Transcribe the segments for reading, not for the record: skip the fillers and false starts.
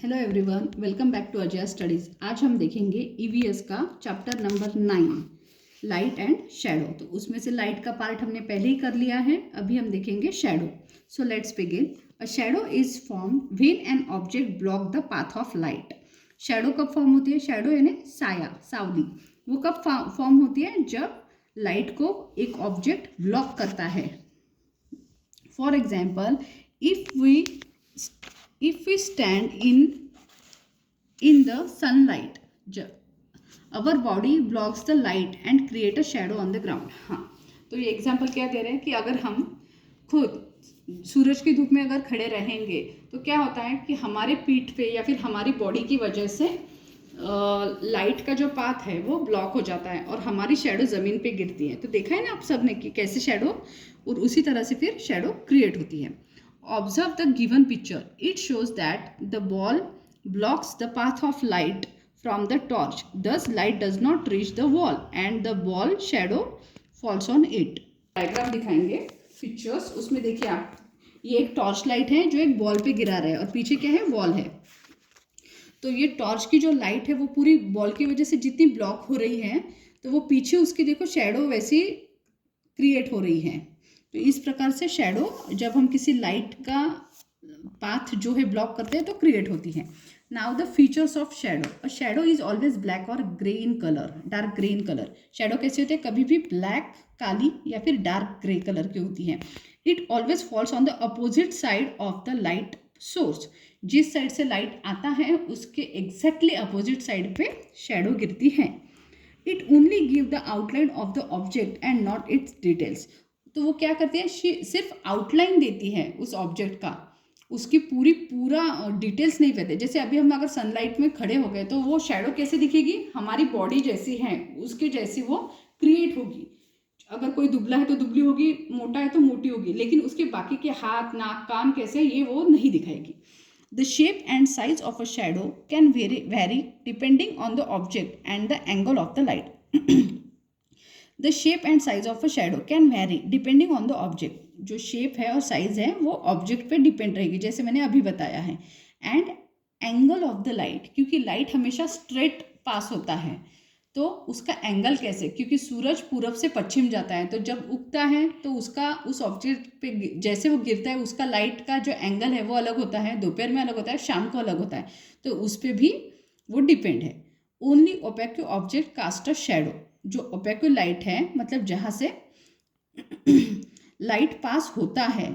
Hello everyone, welcome back to Ajay studies. आज हम देखेंगे ईवीएस का chapter number 9 light and shadow. तो उसमें से लाइट का पार्ट हमने पहले ही कर लिया है, अभी हम देखेंगे shadow. So let's begin. A shadow is form when an object block the path of light. Shadow कब फॉर्म होती है? शैडो यानी साया, सावली। वो कब फॉर्म होती है? जब लाइट को एक ऑब्जेक्ट ब्लॉक करता है। For example, if we stand in the sunlight, our body blocks the light and create a shadow on the ground। हाँ, तो ये एग्जाम्पल क्या दे रहे हैं कि अगर हम खुद सूरज की धूप में अगर खड़े रहेंगे तो क्या होता है कि हमारे पीठ पे या फिर हमारी बॉडी की वजह से लाइट का जो पाथ है वो ब्लॉक हो जाता है और हमारी शेडो ज़मीन पे गिरती है। तो देखा है ना आप सबने कि कैसे शेडो, और उसी तरह से फिर शेडो क्रिएट होती है। Observe the given picture. It shows that the ball blocks the path of light from the torch. Thus, light does not reach the wall and the ball shadow falls on it. Diagram दिखाएंगे pictures, उसमें देखिए आप, ये एक torch light है जो एक ball पे गिरा रहा है और पीछे क्या है? वॉल है। तो ये टॉर्च की जो लाइट है वो पूरी बॉल की वजह से जितनी ब्लॉक हो रही है, तो वो पीछे उसकी देखो शेडो वैसी क्रिएट हो रही है। तो इस प्रकार से शेडो जब हम किसी लाइट का पाथ जो है ब्लॉक करते हैं तो क्रिएट होती है। Now the features of shadow. A shadow is always black और grey in colour, dark grey in colour. Shadow कैसे होते हैं? कभी भी ब्लैक, काली या फिर डार्क ग्रे कलर की होती है। It always falls on the opposite side of the light source. जिस साइड से लाइट आता है उसके एग्जैक्टली अपोजिट साइड पे शेडो गिरती है। It only give the outline of the object and not it's details. तो वो क्या करती है? सिर्फ आउटलाइन देती है उस ऑब्जेक्ट का, उसकी पूरा डिटेल्स नहीं देते। जैसे अभी हम अगर सनलाइट में खड़े हो गए तो वो शेडो कैसे दिखेगी? हमारी बॉडी जैसी है उसके जैसी वो क्रिएट होगी। अगर कोई दुबला है तो दुबली होगी, मोटा है तो मोटी होगी, लेकिन उसके बाकी के हाथ, नाक, कान कैसे, ये वो नहीं दिखाएगी। The shape and size of a shadow can vary depending on the object and the angle of the light. The shape and size of a shadow can vary depending on the object. जो shape है और size है वो object पे depend रहेगी, जैसे मैंने अभी बताया है। And angle of the light, क्योंकि लाइट हमेशा स्ट्रेट पास होता है, तो उसका एंगल कैसे? क्योंकि सूरज पूरब से पश्चिम जाता है, तो जब उगता है तो उसका उस ऑब्जेक्ट पे जैसे वो गिरता है उसका लाइट का जो एंगल है वो अलग होता है, दोपहर में अलग होता है, शाम को अलग होता है, तो उस पर भी वो डिपेंड है। Only opaque object cast a shadow. जो ओपेक लाइट है मतलब जहाँ से लाइट पास होता है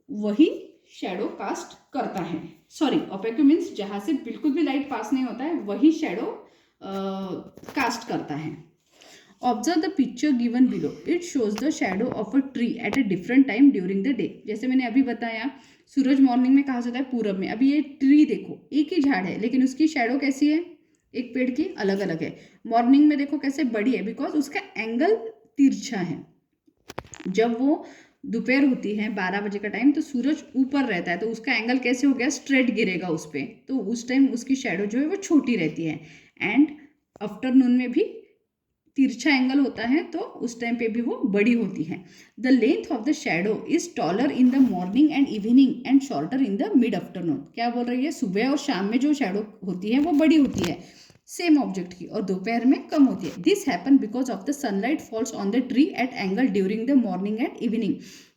वही शेडो कास्ट करता है। सॉरी, ओपेक मीन्स जहाँ से बिल्कुल भी लाइट पास नहीं होता है वही शेडो कास्ट करता है। Observe the picture given below. It shows the shadow of a tree at a different time during the day. जैसे मैंने अभी बताया, सूरज मॉर्निंग में कहाँ से होता है? पूरब में। अभी ये ट्री देखो, एक ही झाड़ है लेकिन उसकी शेडो कैसी है? एक पेड़ की अलग अलग है। मॉर्निंग में देखो कैसे बड़ी है, बिकॉज उसका एंगल तिरछा है। जब वो दोपहर होती है 12 बजे का टाइम, तो सूरज ऊपर रहता है, तो उसका एंगल कैसे हो गया? स्ट्रेट गिरेगा उस पर, तो उस टाइम उसकी शेडो जो है वो छोटी रहती है। एंड आफ्टरनून में भी तिरछा एंगल होता है तो उस टाइम पे भी वो बड़ी होती है। The length of the shadow is taller in the morning and evening and shorter in the mid afternoon. क्या बोल रही है? सुबह और शाम में जो शेडो होती है वो बड़ी होती है सेम ऑब्जेक्ट की, और दोपहर में कम होती है। This happen because of the sunlight falls on the tree eight angle during the morning and evening,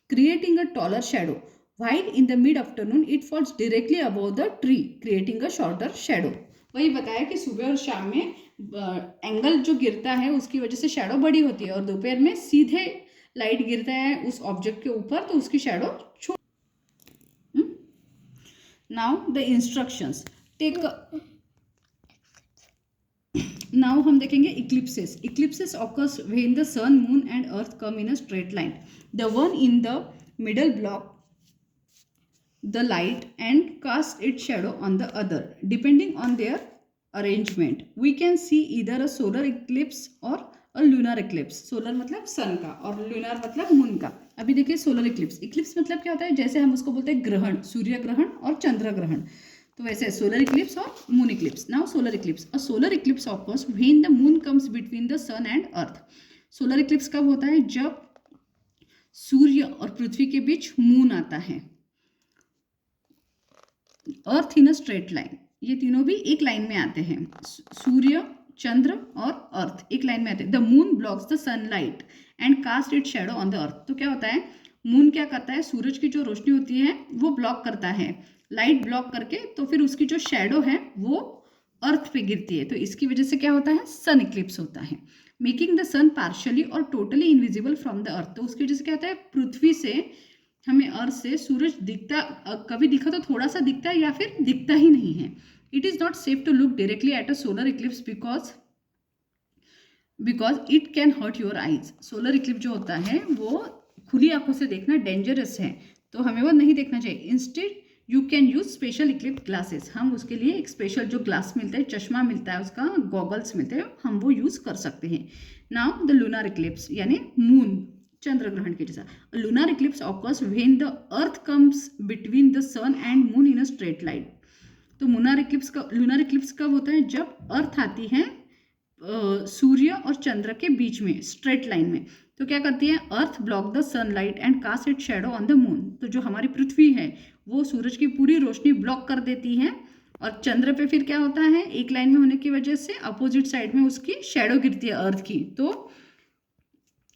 creating a taller shadow, while in the mid afternoon it falls directly above the tree creating a shorter shadow। वही बताया कि सुबह और शाम में angle जो गिरता है उसकी वजह से शेडो बड़ी होती है, और दोपहर में सीधे लाइट गिरता है उस ऑब्जेक्ट के ऊपर तो उसकी शेडो छोटी। Now the instructions. Take now हम देखेंगे eclipses. Eclipses occurs when the sun, moon and earth come in a straight line. The one in the middle block the light and cast its shadow on the other depending on their arrangement. We can see either a solar eclipse or a lunar eclipse। Solar मतलब सन का और lunar मतलब moon का। अभी देखिए solar Eclipse. Eclipse मतलब क्या होता है? जैसे हम उसको बोलते हैं ग्रहण, सूर्य ग्रहण और चंद्र ग्रहण, तो वैसे सोलर इक्लिप्स और moon eclipse. Now solar eclipse. A solar eclipse occurs when the moon comes between the sun and earth. Solar eclipse कब होता है? जब सूर्य और पृथ्वी के बीच मून आता है। अर्थ इन अ स्ट्रेट लाइन। ये तीनों भी एक लाइन में आते हैं, सूर्य, चंद्र और अर्थ एक लाइन में आते हैं। The moon blocks the sunlight and cast it shadow on the earth. तो क्या होता है, मून क्या करता है, सूरज की जो रोशनी होती है वो ब्लॉक करता है, लाइट ब्लॉक करके, तो फिर उसकी जो शैडो है वो अर्थ पे गिरती है। तो इसकी वजह से क्या होता है, सन इक्लिप्स होता है, मेकिंग द सन पार्शियली और totally invisible from the earth. तो उसकी वजह से क्या होता है, पृथ्वी से हमें अर्थ से सूरज दिखता, कभी दिखा तो थोड़ा सा दिखता है या फिर दिखता ही नहीं है। It is not safe to look directly at a solar eclipse because it can hurt your eyes. Solar eclipse जो होता है वो खुली आंखों से देखना डेंजरस है, तो हमें वो नहीं देखना चाहिए। Instead you can use special Eclipse glasses. हम उसके लिए एक स्पेशल जो ग्लास मिलता है, चश्मा मिलता है, उसका गॉगल्स मिलते हैं, हम वो यूज़ कर सकते हैं। नाउ द लूनर इक्लिप्स यानी मून, चंद्र ग्रहण के जैसा। Lunar eclipse occurs when the earth comes between the sun and moon in a straight line. तो लूनर इक्लिप्स कब होता है, जब अर्थ आती है सूर्य और चंद्र के बीच में स्ट्रेट लाइन में। तो क्या करती है, earth block the sunlight and cast it shadow on the moon. तो जो हमारी पृथ्वी है वो सूरज की पूरी रोशनी ब्लॉक कर देती है, और चंद्र पे फिर क्या होता है, एक लाइन में होने की वजह से अपोजिट साइड में उसकी शैडो गिरती है अर्थ की, तो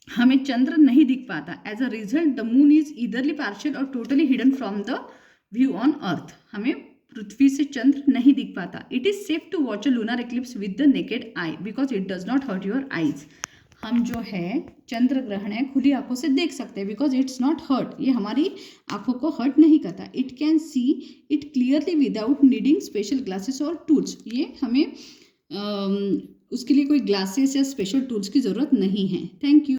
हमें चंद्र नहीं दिख पाता। As a result the moon is eitherly partial और totally hidden from the view on earth. हमें पृथ्वी से चंद्र नहीं दिख पाता। It is safe to watch a lunar eclipse with the naked eye because it does not hurt your eyes. हम जो है चंद्र ग्रहण है खुली आंखों से देख सकते हैं, बिकॉज इट्स नॉट हर्ट, ये हमारी आंखों को हर्ट नहीं करता। It can see it clearly without needing special glasses और टूल्स। ये हमें उसके लिए कोई ग्लासेस या स्पेशल टूल्स की ज़रूरत नहीं है। Thank you.